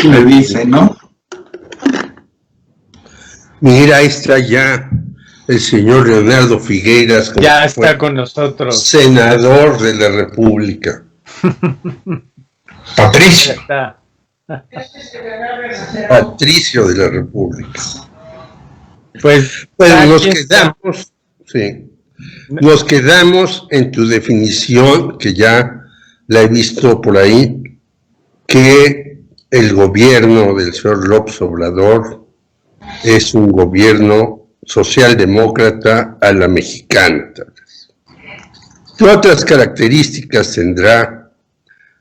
me dice, ¿no? Mira, ahí está ya el señor Leonardo Figueiras. Ya está con nosotros. Senador de la República. Patricio. Está. Patricio de la República. Pues nos quedamos, sí, nos quedamos en tu definición, que ya la he visto por ahí, que el gobierno del señor López Obrador es un gobierno socialdemócrata a la mexicana. ¿Qué otras características tendrá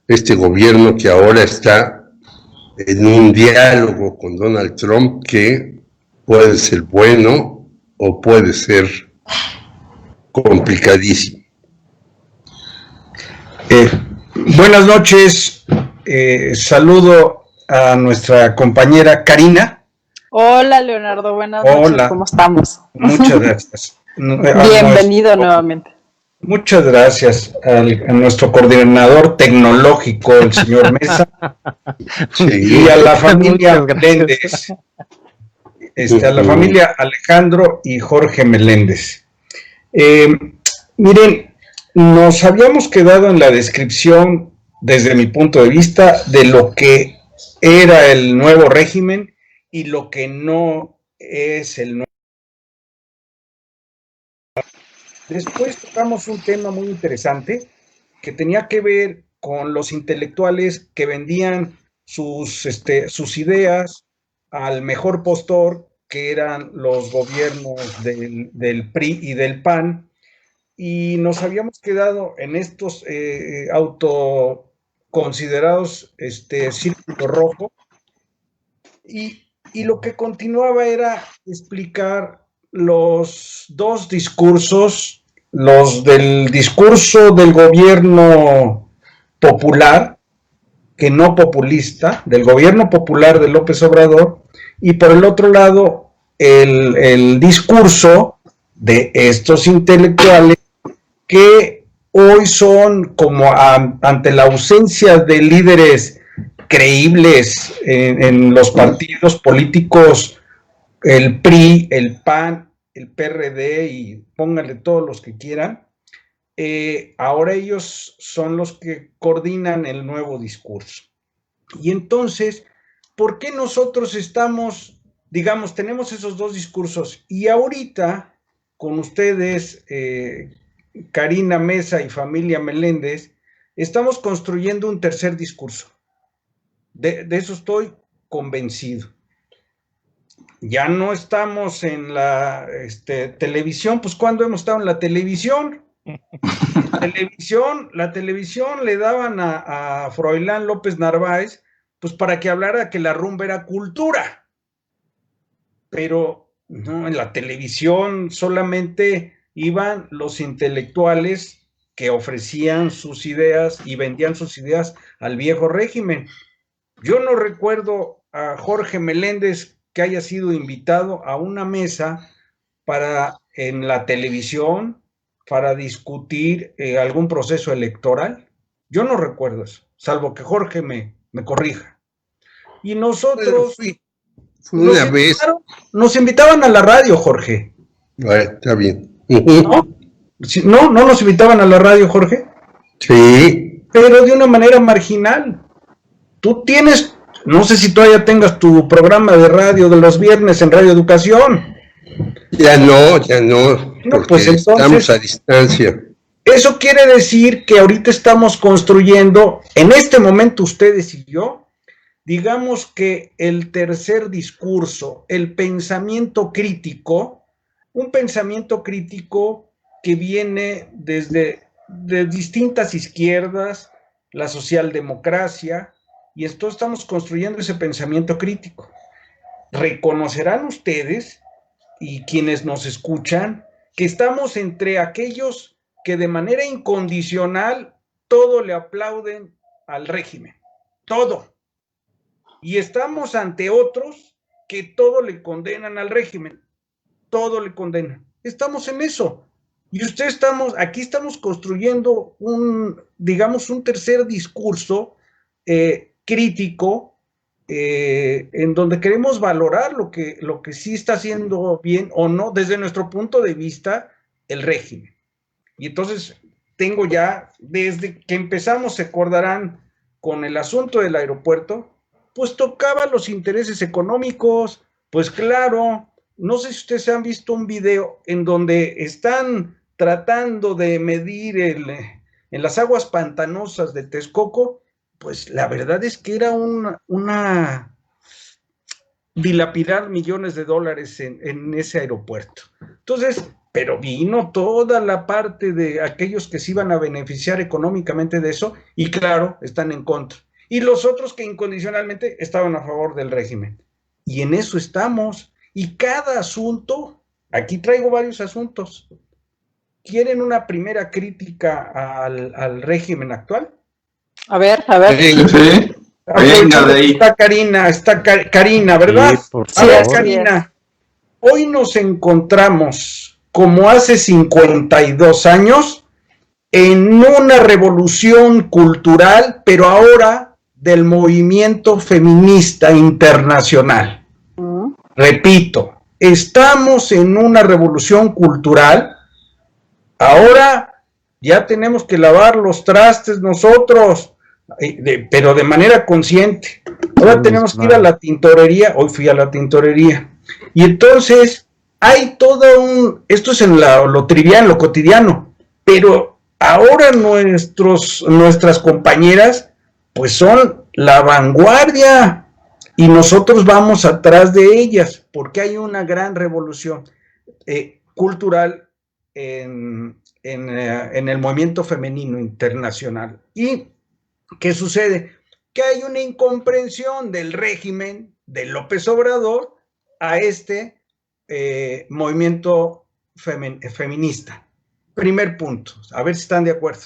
este gobierno que ahora está en un diálogo con Donald Trump que puede ser bueno o puede ser complicadísimo? Buenas noches, saludo a nuestra compañera Karina. Hola Leonardo, buenas noches, ¿cómo estamos? Muchas gracias. Bienvenido nuevamente. Muchas gracias a nuestro coordinador tecnológico, el señor Mesa, sí, y a la familia Meléndez, a la familia Alejandro y Jorge Meléndez. Miren, nos habíamos quedado en la descripción, desde mi punto de vista, de lo que era el nuevo régimen y lo que no es el nuevo. Después tocamos un tema muy interesante que tenía que ver con los intelectuales que vendían sus ideas al mejor postor, que eran los gobiernos del PRI y del PAN, y nos habíamos quedado en estos autoconsiderados círculo rojo, y lo que continuaba era explicar los dos discursos, los del discurso del gobierno popular, que no populista, del gobierno popular de López Obrador, y por el otro lado, el discurso de estos intelectuales que hoy son como ante la ausencia de líderes creíbles en los partidos políticos, el PRI, el PAN, el PRD y pónganle todos los que quieran, ahora ellos son los que coordinan el nuevo discurso. Y entonces, ¿por qué nosotros estamos, digamos, tenemos esos dos discursos? Y ahorita, con ustedes, Karina Mesa y familia Meléndez, estamos construyendo un tercer discurso. De eso estoy convencido. Ya no estamos en la televisión, pues ¿cuándo hemos estado en la televisión? La televisión le daban a Froilán López Narváez, pues para que hablara que la rumba era cultura. Pero no, en la televisión solamente iban los intelectuales que ofrecían sus ideas y vendían sus ideas al viejo régimen. Yo no recuerdo a Jorge Meléndez que haya sido invitado a una mesa en la televisión para discutir algún proceso electoral. Yo no recuerdo eso, salvo que Jorge me corrija. Y nosotros... Fue una vez. Nos invitaban a la radio, Jorge. Está bien. ¿No nos invitaban a la radio, Jorge? Sí. Pero de una manera marginal. Tú tienes, no sé si todavía tengas tu programa de radio de los viernes en Radio Educación. Ya no, porque pues entonces, estamos a distancia. Eso quiere decir que ahorita estamos construyendo, en este momento ustedes y yo, digamos que el tercer discurso, el pensamiento crítico, un pensamiento crítico que viene de distintas izquierdas, la socialdemocracia, y esto estamos construyendo ese pensamiento crítico. Reconocerán ustedes y quienes nos escuchan que estamos entre aquellos que de manera incondicional todo le aplauden al régimen, todo. Y estamos ante otros que todo le condenan al régimen, todo le condenan. Estamos en eso. Y aquí estamos construyendo digamos, un tercer discurso crítico en donde queremos valorar lo que sí está haciendo bien o no, desde nuestro punto de vista, el régimen. Y entonces tengo ya, desde que empezamos, se acordarán, con el asunto del aeropuerto, pues tocaba los intereses económicos, pues claro, no sé si ustedes han visto un video en donde están tratando de medir en las aguas pantanosas de Texcoco, pues la verdad es que era una dilapidar millones de dólares en ese aeropuerto. Entonces, pero vino toda la parte de aquellos que se iban a beneficiar económicamente de eso, y claro, están en contra. Y los otros que incondicionalmente estaban a favor del régimen. Y en eso estamos. Y cada asunto, aquí traigo varios asuntos. ¿Quieren una primera crítica al régimen actual? A ver, a ver. Sí. Venga de ahí. Está Karina, ¿verdad? Sí, por A ver, favor. Karina, hoy nos encontramos, como hace 52 años, en una revolución cultural, pero ahora del movimiento feminista internacional. Repito, estamos en una revolución cultural. Ahora ya tenemos que lavar los trastes nosotros, pero de manera consciente. Ahora tenemos que ir a la tintorería. Hoy fui a la tintorería. Y entonces hay todo esto es en lo trivial, lo cotidiano, pero ahora nuestras compañeras pues son la vanguardia y nosotros vamos atrás de ellas, porque hay una gran revolución cultural en el movimiento femenino internacional. ¿Y qué sucede? Que hay una incomprensión del régimen de López Obrador a este movimiento feminista. Primer punto, a ver si están de acuerdo.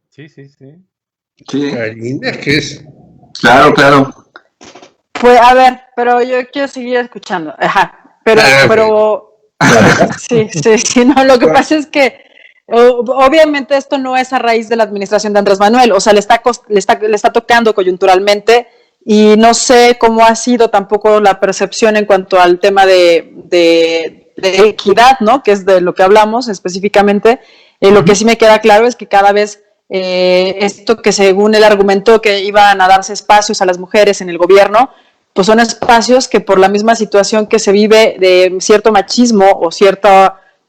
Sí, sí, sí. Sí. Karina, ¿qué es? Claro, claro. Pues a ver, pero yo quiero seguir escuchando. Ajá, pero sí, no, lo que pasa es que obviamente esto no es a raíz de la administración de Andrés Manuel, o sea, le está tocando coyunturalmente, y no sé cómo ha sido tampoco la percepción en cuanto al tema de equidad, ¿no? Que es de lo que hablamos específicamente. Lo que sí me queda claro es que cada vez esto que según el argumento que iban a darse espacios a las mujeres en el gobierno, pues son espacios que por la misma situación que se vive de cierto machismo o cierto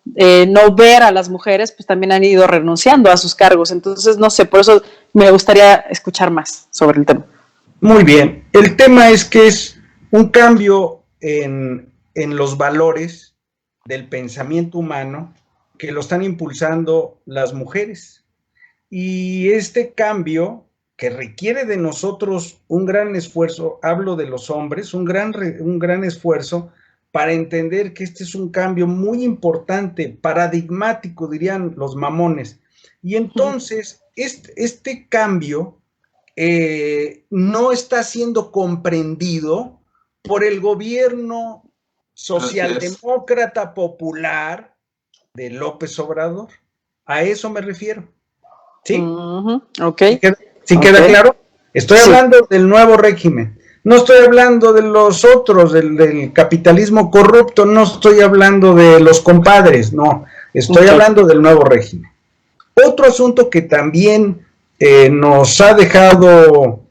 no ver a las mujeres, pues también han ido renunciando a sus cargos. Entonces, no sé, por eso me gustaría escuchar más sobre el tema. Muy bien, el tema es que es un cambio en los valores del pensamiento humano que lo están impulsando las mujeres. Y este cambio que requiere de nosotros un gran esfuerzo, hablo de los hombres, un gran esfuerzo para entender que este es un cambio muy importante, paradigmático, dirían los mamones. Y entonces, este cambio no está siendo comprendido por el gobierno socialdemócrata popular de López Obrador. A eso me refiero. ¿Sí? Ok. ¿Sí queda claro? Estoy hablando del nuevo régimen. No estoy hablando de los otros, del capitalismo corrupto, no estoy hablando de los compadres, no. Estoy hablando del nuevo régimen. Otro asunto que también nos ha dejado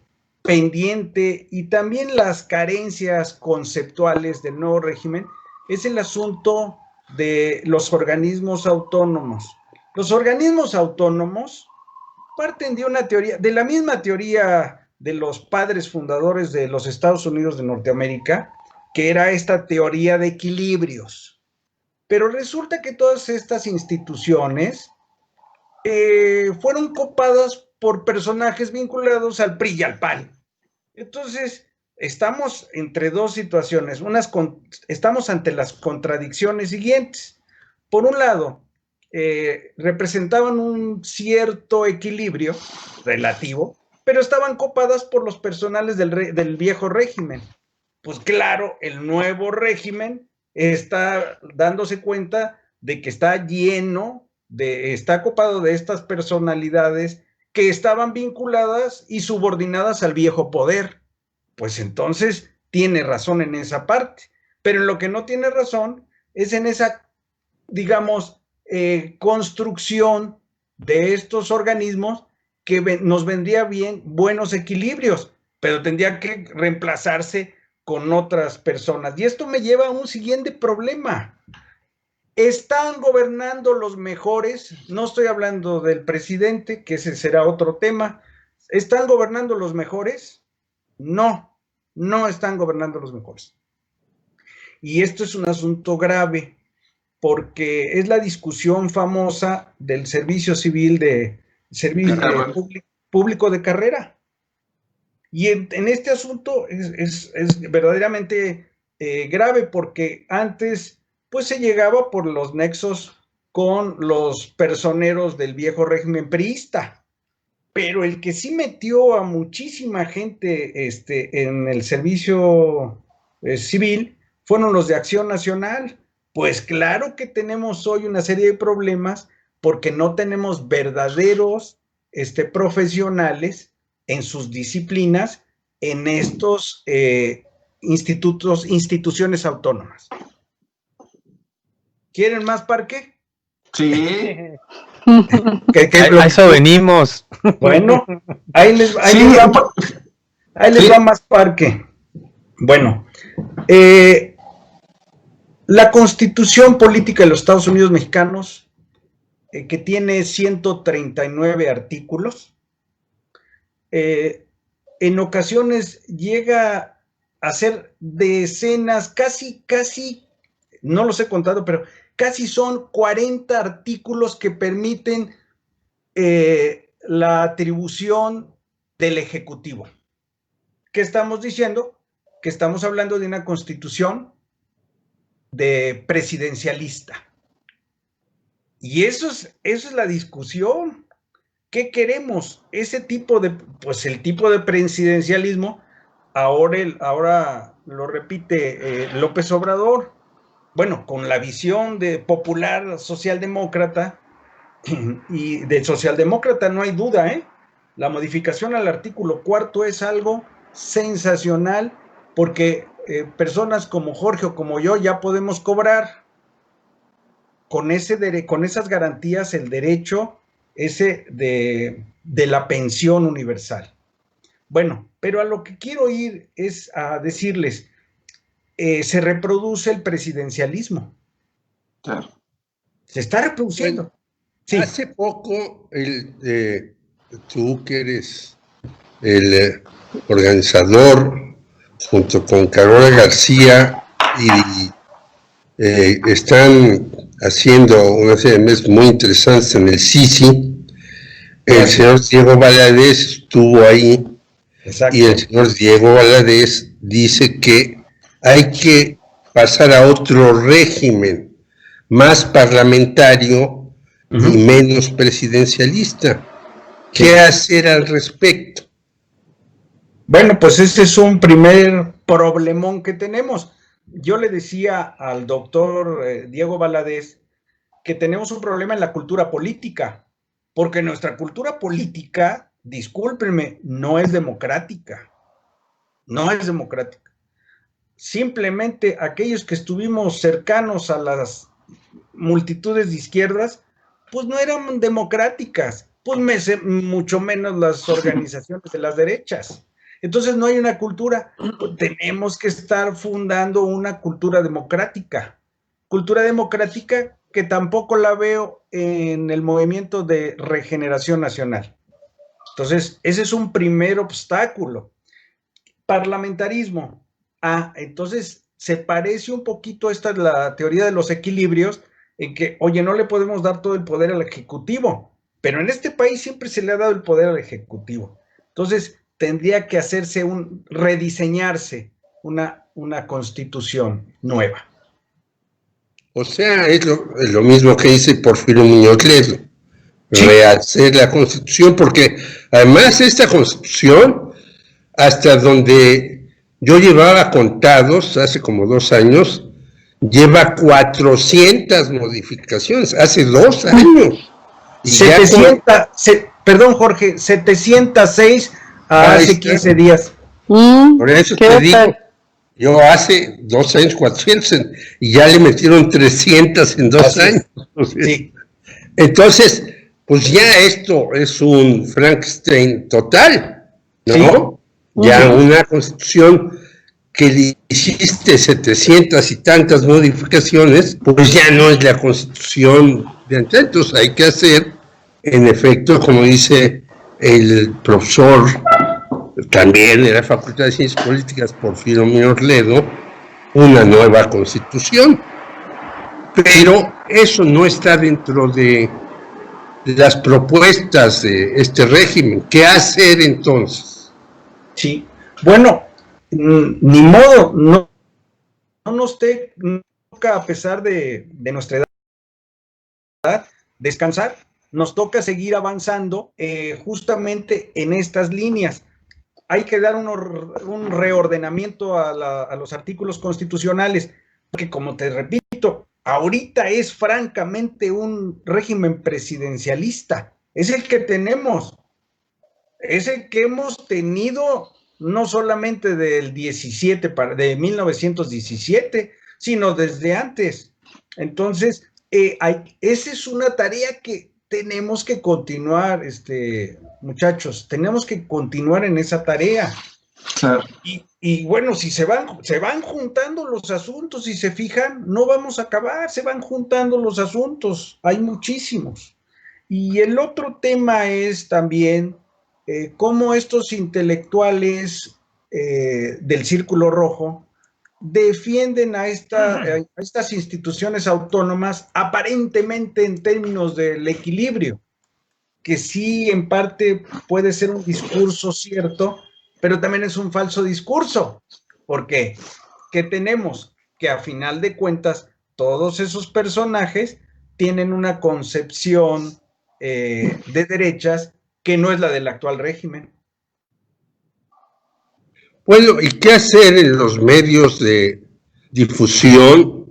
pendiente, y también las carencias conceptuales del nuevo régimen, es el asunto de los organismos autónomos. Los organismos autónomos parten de una teoría, de la misma teoría de los padres fundadores de los Estados Unidos de Norteamérica, que era esta teoría de equilibrios. Pero resulta que todas estas instituciones fueron copadas por personajes vinculados al PRI y al PAN. Entonces, estamos entre dos situaciones. Estamos ante las contradicciones siguientes. Por un lado, representaban un cierto equilibrio relativo, pero estaban copadas por los personales del viejo régimen. Pues claro, el nuevo régimen está dándose cuenta de que está está copado de estas personalidades que estaban vinculadas y subordinadas al viejo poder. pues entonces tiene razón en esa parte. Pero en lo que no tiene razón es en esa, digamos, construcción de estos organismos que nos vendría bien buenos equilibrios, pero tendría que reemplazarse con otras personas. Y esto me lleva a un siguiente problema. ¿Están gobernando los mejores? No estoy hablando del presidente, que ese será otro tema. ¿Están gobernando los mejores? No, no están gobernando los mejores. Y esto es un asunto grave, porque es la discusión famosa del servicio civil público de carrera. Y en este asunto es verdaderamente grave, porque antes pues se llegaba por los nexos con los personeros del viejo régimen priista, pero el que sí metió a muchísima gente en el servicio civil fueron los de Acción Nacional. Pues claro que tenemos hoy una serie de problemas porque no tenemos verdaderos profesionales en sus disciplinas en estos instituciones autónomas. ¿Quieren más parque? Sí. A eso venimos. Bueno, ahí les va más parque. Bueno, la Constitución Política de los Estados Unidos Mexicanos, que tiene 139 artículos, en ocasiones llega a ser decenas, casi, no los he contado, pero casi son 40 artículos que permiten la atribución del Ejecutivo. ¿Qué estamos diciendo? Que estamos hablando de una constitución de presidencialista. Y eso es la discusión. ¿Qué queremos? Ese tipo de, pues el tipo de presidencialismo, ahora lo repite López Obrador. Bueno, con la visión de popular socialdemócrata, y de socialdemócrata no hay duda, la modificación al artículo 4 es algo sensacional, porque personas como Jorge o como yo ya podemos cobrar con esas garantías el derecho ese de la pensión universal. Bueno, pero a lo que quiero ir es a decirles, se reproduce el presidencialismo. Claro. Se está reproduciendo. Bueno, sí. Hace poco, tú que eres el organizador, junto con Carola García, y están haciendo una serie de meses muy interesantes en el Sisi. El señor Diego Valadez estuvo ahí. Exacto. Y el señor Diego Valadez dice que hay que pasar a otro régimen más parlamentario y menos presidencialista. ¿Qué hacer al respecto? Bueno, pues ese es un primer problemón que tenemos. Yo le decía al doctor Diego Valadez que tenemos un problema en la cultura política, porque nuestra cultura política, discúlpenme, no es democrática. No es democrática. Simplemente aquellos que estuvimos cercanos a las multitudes de izquierdas, pues no eran democráticas, pues mucho menos las organizaciones de las derechas. Entonces no hay una cultura, pues tenemos que estar fundando una cultura democrática que tampoco la veo en el movimiento de regeneración nacional. Entonces, ese es un primer obstáculo. Parlamentarismo. Entonces se parece un poquito, esta es la teoría de los equilibrios, en que, oye, no le podemos dar todo el poder al Ejecutivo, pero en este país siempre se le ha dado el poder al Ejecutivo. Entonces tendría que rediseñarse una constitución nueva. O sea, es lo mismo que dice Porfirio Muñoz Ledo, ¿sí? Rehacer la Constitución, porque además esta Constitución, hasta donde yo llevaba contados hace como 2 años, lleva 400 modificaciones, hace 2 años. Y perdón, Jorge, 706 hace 15 días. Por eso te digo, yo hace 2 años 400 y ya le metieron 300 en 2 años. Entonces, pues ya esto es un Frankenstein total, ¿no? Ya una constitución que le hiciste 700 y tantas modificaciones, pues ya no es la constitución de antes. Entonces hay que hacer, en efecto, como dice el profesor también de la Facultad de Ciencias Políticas, Porfirio Muñoz Ledo, una nueva constitución. Pero eso no está dentro de las propuestas de este régimen. ¿Qué hacer entonces? Sí, bueno, ni modo, no nos toca, a pesar de nuestra edad, descansar. Nos toca seguir avanzando justamente en estas líneas. Hay que dar un reordenamiento a los artículos constitucionales, porque como te repito, ahorita es francamente un régimen presidencialista. Es el que tenemos, es el que hemos tenido no solamente del 17, de 1917, sino desde antes. Entonces, esa es una tarea que tenemos que continuar, muchachos, tenemos que continuar en esa tarea. Claro. Y bueno, si se van juntando los asuntos, si se fijan, no vamos a acabar, se van juntando los asuntos, hay muchísimos. Y el otro tema es también cómo estos intelectuales del Círculo Rojo defienden a estas instituciones autónomas aparentemente en términos del equilibrio, que sí en parte puede ser un discurso cierto, pero también es un falso discurso. ¿Por qué? Que tenemos que a final de cuentas todos esos personajes tienen una concepción de derechas que no es la del actual régimen. Bueno, ¿y qué hacer en los medios de difusión?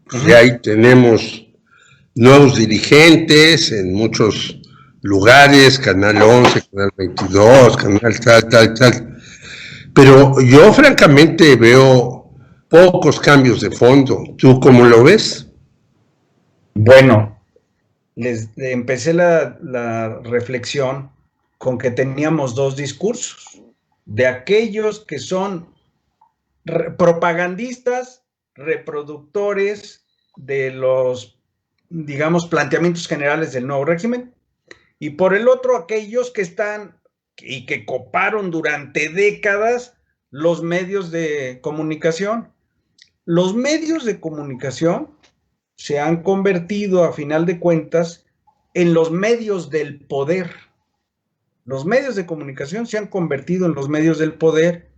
Pues ya ahí tenemos nuevos dirigentes en muchos lugares, Canal 11, Canal 22, Canal tal. Pero yo francamente veo pocos cambios de fondo. ¿Tú cómo lo ves? Bueno, empecé la reflexión con que teníamos 2 discursos. De aquellos que son propagandistas, reproductores de los, digamos, planteamientos generales del nuevo régimen, y por el otro aquellos que están y que coparon durante décadas los medios de comunicación. Los medios de comunicación se han convertido, a final de cuentas, en los medios del poder. Los medios de comunicación se han convertido en los medios del poder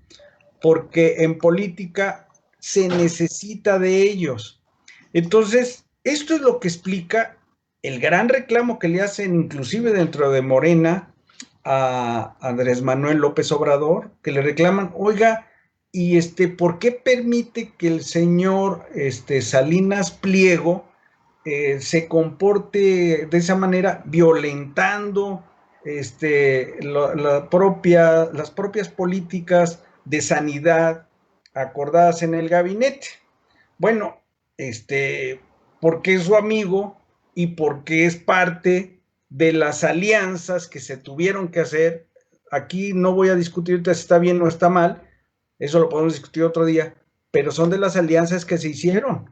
porque en política se necesita de ellos. Entonces, esto es lo que explica el gran reclamo que le hacen inclusive dentro de Morena a Andrés Manuel López Obrador, que le reclaman, oiga, ¿y ¿por qué permite que el señor Salinas Pliego se comporte de esa manera, violentando las propias políticas de sanidad acordadas en el gabinete? Bueno, porque es su amigo y porque es parte de las alianzas que se tuvieron que hacer. Aquí no voy a discutir si está bien o está mal, eso lo podemos discutir otro día, pero son de las alianzas que se hicieron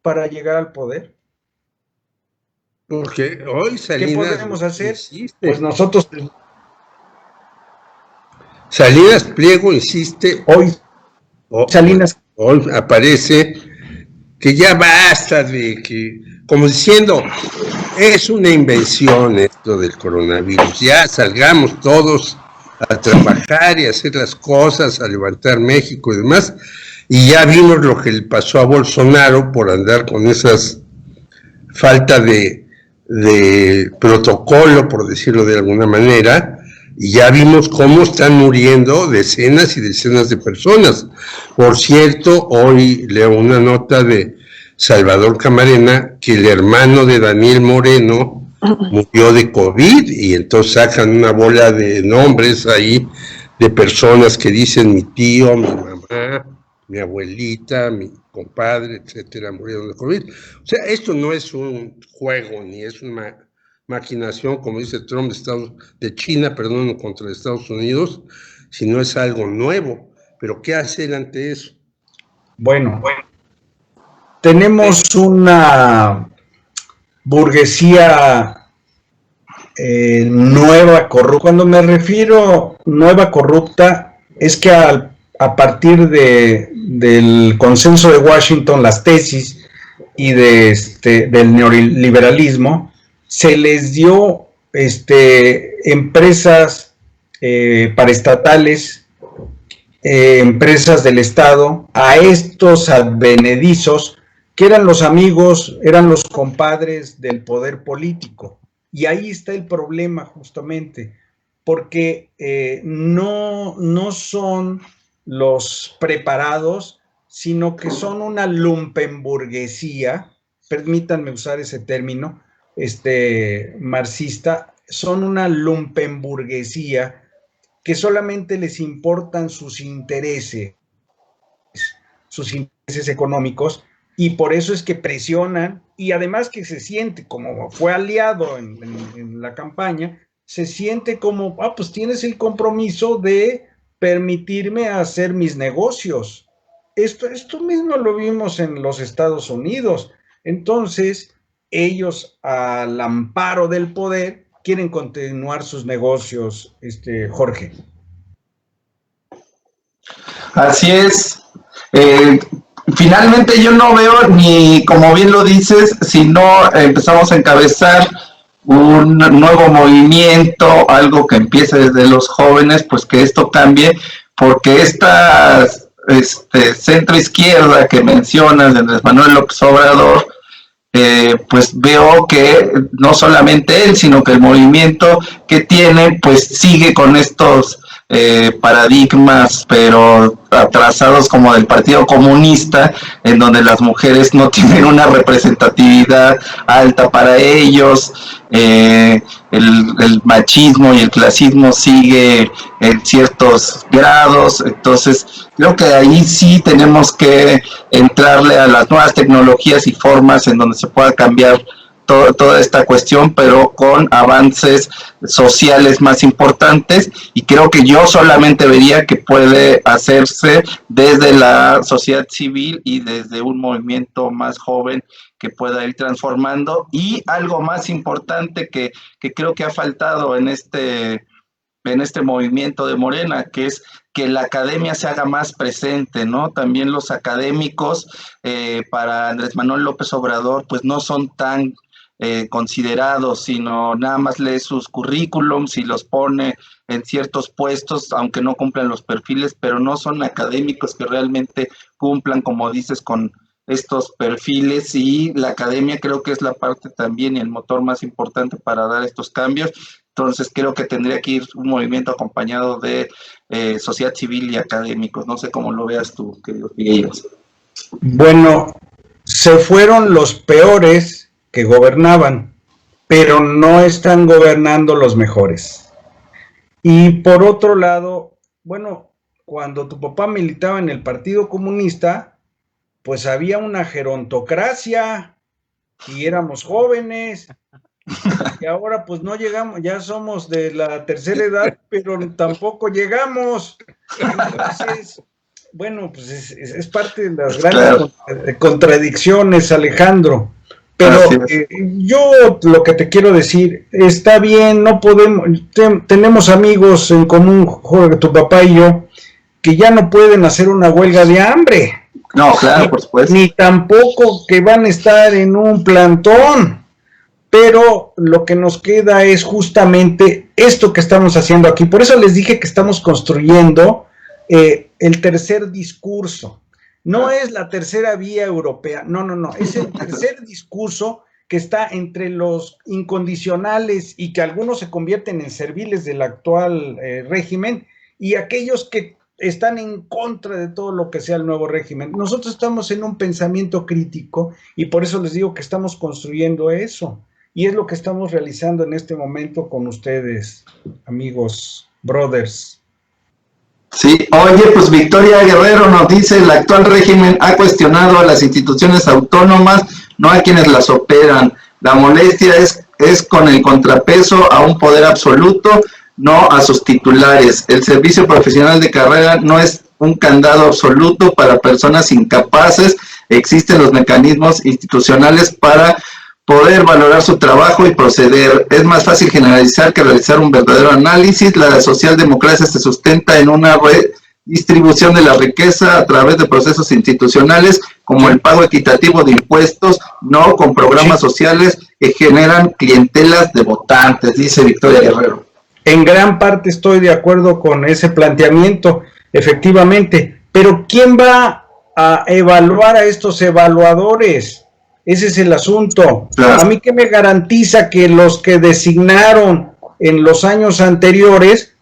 para llegar al poder. Porque hoy Salinas... ¿Qué podemos hacer? Pues nosotros... Salinas Pliego insiste... Hoy aparece que ya basta de que... Como diciendo, es una invención esto del coronavirus. Ya salgamos todos a trabajar y a hacer las cosas, a levantar México y demás. Y ya vimos lo que le pasó a Bolsonaro por andar con esas falta de protocolo, por decirlo de alguna manera, y ya vimos cómo están muriendo decenas y decenas de personas. Por cierto, hoy leo una nota de Salvador Camarena que el hermano de Daniel Moreno murió de COVID, y entonces sacan una bola de nombres ahí de personas que dicen mi tío, mi mamá, mi abuelita, mi compadre, etcétera, murieron de COVID. O sea, esto no es un juego, ni es una maquinación, como dice Trump, de China, perdón, contra Estados Unidos, sino es algo nuevo. Pero ¿qué hacer ante eso? Bueno, tenemos una burguesía nueva, corrupta. Cuando me refiero nueva, corrupta, es que a partir del consenso de Washington, las tesis y del neoliberalismo, se les dio empresas paraestatales, empresas del Estado, a estos advenedizos que eran los amigos, eran los compadres del poder político. Y ahí está el problema justamente, porque no son los preparados, sino que son una lumpenburguesía, permítanme usar ese término, marxista, son una lumpenburguesía que solamente les importan sus intereses económicos, y por eso es que presionan, y además que se siente, como fue aliado en la campaña, se siente como, pues tienes el compromiso de permitirme hacer mis negocios. Esto mismo lo vimos en los Estados Unidos. Entonces, ellos, al amparo del poder, quieren continuar sus negocios, Jorge. Así es. Finalmente yo no veo ni, como bien lo dices, si no empezamos a encabezar un nuevo movimiento, algo que empiece desde los jóvenes, pues que esto cambie, porque esta centro izquierda que mencionas de Andrés Manuel López Obrador, pues veo que no solamente él, sino que el movimiento que tiene, pues sigue con estos paradigmas, pero atrasados como del Partido Comunista, en donde las mujeres no tienen una representatividad alta para ellos, el machismo y el clasismo sigue en ciertos grados. Entonces creo que ahí sí tenemos que entrarle a las nuevas tecnologías y formas en donde se pueda cambiar toda esta cuestión, pero con avances sociales más importantes, y creo que yo solamente vería que puede hacerse desde la sociedad civil y desde un movimiento más joven que pueda ir transformando. Y algo más importante que creo que ha faltado en este movimiento de Morena, que es que la academia se haga más presente, ¿no? También los académicos para Andrés Manuel López Obrador, pues no son tan considerados, sino nada más lee sus currículums y los pone en ciertos puestos, aunque no cumplan los perfiles, pero no son académicos que realmente cumplan, como dices, con estos perfiles. Y la academia creo que es la parte también y el motor más importante para dar estos cambios. Entonces creo que tendría que ir un movimiento acompañado de sociedad civil y académicos. No sé cómo lo veas tú, queridos Figueiras. Bueno, se fueron los peores que gobernaban, pero no están gobernando los mejores. Y por otro lado, bueno, cuando tu papá militaba en el Partido Comunista, pues había una gerontocracia y éramos jóvenes, y ahora pues no llegamos, ya somos de la tercera edad, pero tampoco llegamos. Entonces, bueno, pues es parte de las grandes contradicciones, Alejandro. Pero yo lo que te quiero decir, está bien, no podemos, tenemos amigos en común, Jorge, tu papá y yo, que ya no pueden hacer una huelga de hambre. No, claro, por supuesto. Ni tampoco que van a estar en un plantón. Pero lo que nos queda es justamente esto que estamos haciendo aquí. Por eso les dije que estamos construyendo el tercer discurso. No es la tercera vía europea, no, es el tercer discurso que está entre los incondicionales y que algunos se convierten en serviles del actual régimen, y aquellos que están en contra de todo lo que sea el nuevo régimen. Nosotros estamos en un pensamiento crítico y por eso les digo que estamos construyendo eso, y es lo que estamos realizando en este momento con ustedes, amigos, brothers. Sí, oye, pues Victoria Guerrero nos dice, el actual régimen ha cuestionado a las instituciones autónomas, no a quienes las operan. La molestia es con el contrapeso a un poder absoluto, no a sus titulares. El servicio profesional de carrera no es un candado absoluto para personas incapaces. Existen los mecanismos institucionales para poder valorar su trabajo y proceder. Es más fácil generalizar que realizar un verdadero análisis. La socialdemocracia se sustenta en una redistribución de la riqueza a través de procesos institucionales como el pago equitativo de impuestos, no con programas sociales que generan clientelas de votantes, dice Victoria Guerrero. En gran parte estoy de acuerdo con ese planteamiento, efectivamente, pero ¿quién va a evaluar a estos evaluadores? Ese es el asunto. Claro. A mí que me garantiza que los que designaron en los años anteriores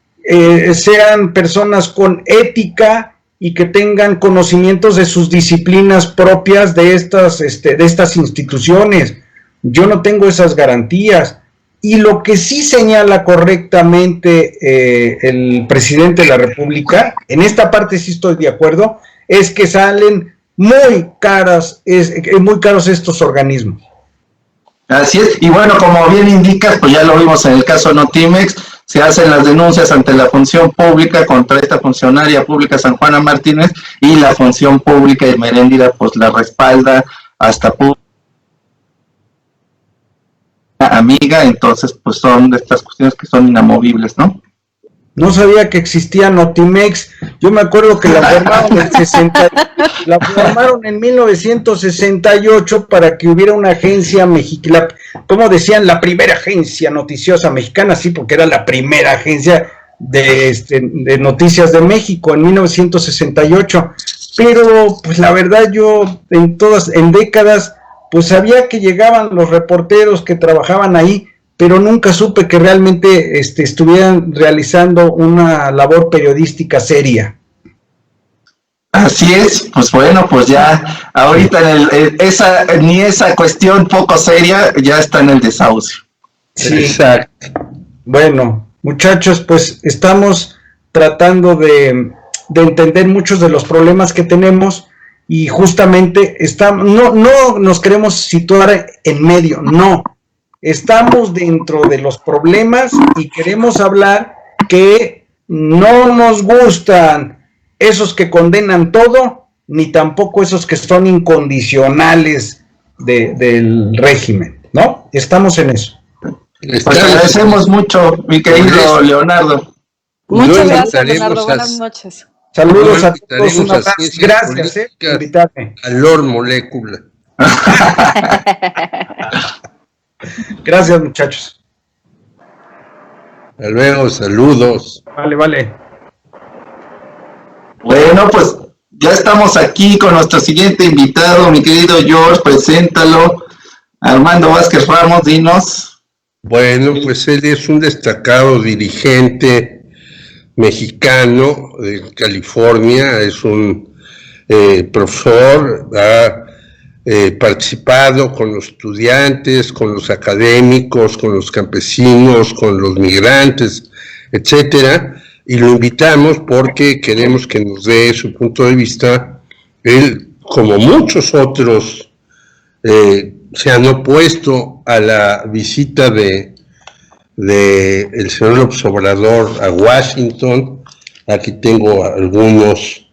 sean personas con ética y que tengan conocimientos de sus disciplinas propias de estas instituciones. Yo no tengo esas garantías. Y lo que sí señala correctamente el presidente de la República, en esta parte sí estoy de acuerdo, es que salen muy caros estos organismos. Así es, y bueno, como bien indicas, pues ya lo vimos en el caso Notimex, se hacen las denuncias ante la función pública contra esta funcionaria pública San Juana Martínez, y la función pública de Heréndira pues la respalda hasta amiga, entonces pues son de estas cuestiones que son inamovibles, ¿no? No sabía que existía Notimex. Yo me acuerdo que la formaron en 1968 para que hubiera una agencia mexicana, como decían, la primera agencia noticiosa mexicana, sí, porque era la primera agencia de noticias de México en 1968. Pero, pues la verdad, yo en décadas, pues sabía que llegaban los reporteros que trabajaban ahí, pero nunca supe que realmente estuvieran realizando una labor periodística seria. Así es, pues bueno, pues ya ahorita esa cuestión poco seria ya está en el desahucio. Sí, exacto. Bueno, muchachos, pues estamos tratando de entender muchos de los problemas que tenemos y justamente no nos queremos situar en medio, no. Estamos dentro de los problemas y queremos hablar que no nos gustan esos que condenan todo, ni tampoco esos que son incondicionales del régimen, ¿no? Estamos en eso. Pues te agradecemos mucho, mi querido Leonardo. Muchas gracias, Leonardo. Buenas noches. Saludos a todos. Un abrazo. Gracias por invitarme. A Lord Molecula. Gracias, muchachos. Hasta luego, saludos. Vale. Bueno, pues ya estamos aquí con nuestro siguiente invitado, mi querido George, preséntalo. Armando Vázquez Ramos, dinos. Bueno, pues él es un destacado dirigente mexicano de California, es un profesor, participado con los estudiantes, con los académicos, con los campesinos, con los migrantes, etcétera, y lo invitamos porque queremos que nos dé su punto de vista. Él, como muchos otros, se han opuesto a la visita de el señor López Obrador a Washington. Aquí tengo algunos